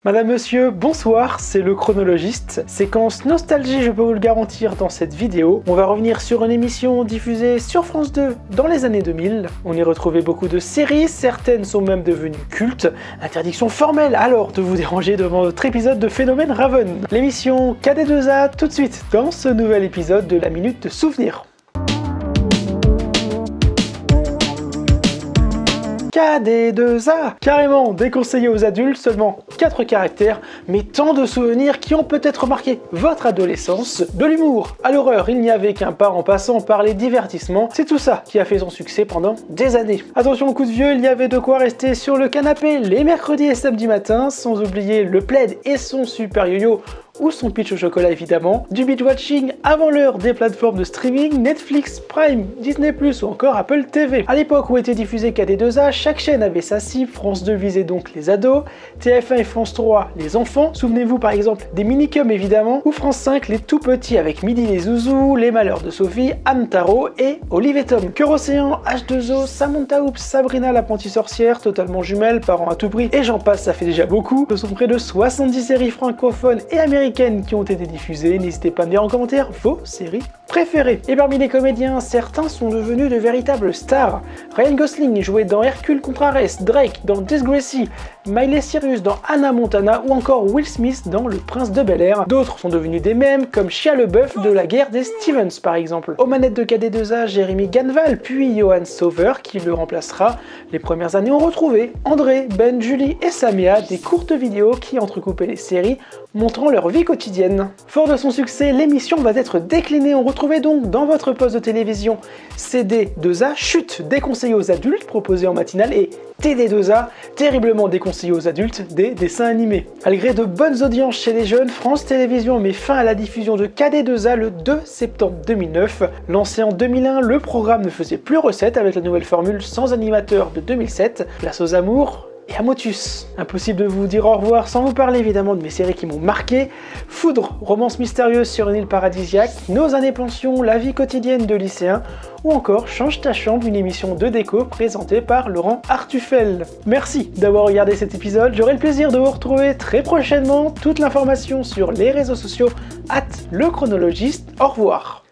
Madame, monsieur, bonsoir, c'est le chronologiste. Séquence nostalgie, je peux vous le garantir dans cette vidéo. On va revenir sur une émission diffusée sur France 2 dans les années 2000. On y retrouvait beaucoup de séries, certaines sont même devenues cultes. Interdiction formelle alors de vous déranger devant notre épisode de Phénomène Raven. L'émission KD2A tout de suite dans ce nouvel épisode de la Minute de Souvenir. KD2A, carrément déconseillé aux adultes, seulement 4 caractères, mais tant de souvenirs qui ont peut-être marqué votre adolescence. De l'humour à l'horreur, il n'y avait qu'un pas en passant par les divertissements, c'est tout ça qui a fait son succès pendant des années. Attention au coup de vieux, il y avait de quoi rester sur le canapé les mercredis et samedis matins, sans oublier le plaid et son super yo-yo, ou son pitch au chocolat évidemment, du binge-watching avant l'heure des plateformes de streaming, Netflix, Prime, Disney+, ou encore Apple TV. À l'époque où était diffusé KD2A, chaque chaîne avait sa cible, France 2 visait donc les ados, TF1 et France 3 les enfants, souvenez-vous par exemple des Minicums évidemment, ou France 5 les tout petits avec Midi les Zouzous, Les Malheurs de Sophie, Hamtaro et Olive et Tom. Cœur Océan, H2O, Samantha Oops, Sabrina l'apprentie sorcière, Totalement jumelle, Parents à tout prix, et j'en passe, ça fait déjà beaucoup. Ce sont près de 70 séries francophones et américaines qui ont été diffusées, n'hésitez pas à me dire en commentaire vos séries préférées. Et parmi les comédiens, certains sont devenus de véritables stars. Ryan Gosling jouait dans Hercule contre Arès, Drake dans Disgracie, Miley Cyrus dans Hannah Montana ou encore Will Smith dans Le Prince de Bel-Air. D'autres sont devenus des mèmes comme Shia LaBeouf de La Guerre des Stevens par exemple. Aux manettes de KD2A, Jérémy Ganval puis Johan Sauver qui le remplacera. Les premières années ont retrouvé André, Ben, Julie et Samia, des courtes vidéos qui entrecoupaient les séries montrant leur vie quotidienne. Fort de son succès, l'émission va être déclinée. On retrouvait donc dans votre poste de télévision CD2A, chute déconseillé aux adultes proposé en matinale, et TD2A, terriblement déconseillé aux adultes, des dessins animés. Malgré de bonnes audiences chez les jeunes, France Télévisions met fin à la diffusion de KD2A le 2 septembre 2009. Lancé en 2001, le programme ne faisait plus recette avec la nouvelle formule sans animateur de 2007. Place aux amours et à Motus. Impossible de vous dire au revoir sans vous parler évidemment de mes séries qui m'ont marqué. Foudre, romance mystérieuse sur une île paradisiaque, Nos années pension, la vie quotidienne de lycéens, ou encore Change ta chambre, une émission de déco présentée par Laurent Artufel. Merci d'avoir regardé cet épisode, j'aurai le plaisir de vous retrouver très prochainement. Toute l'information sur les réseaux sociaux @lechronologiste. Au revoir.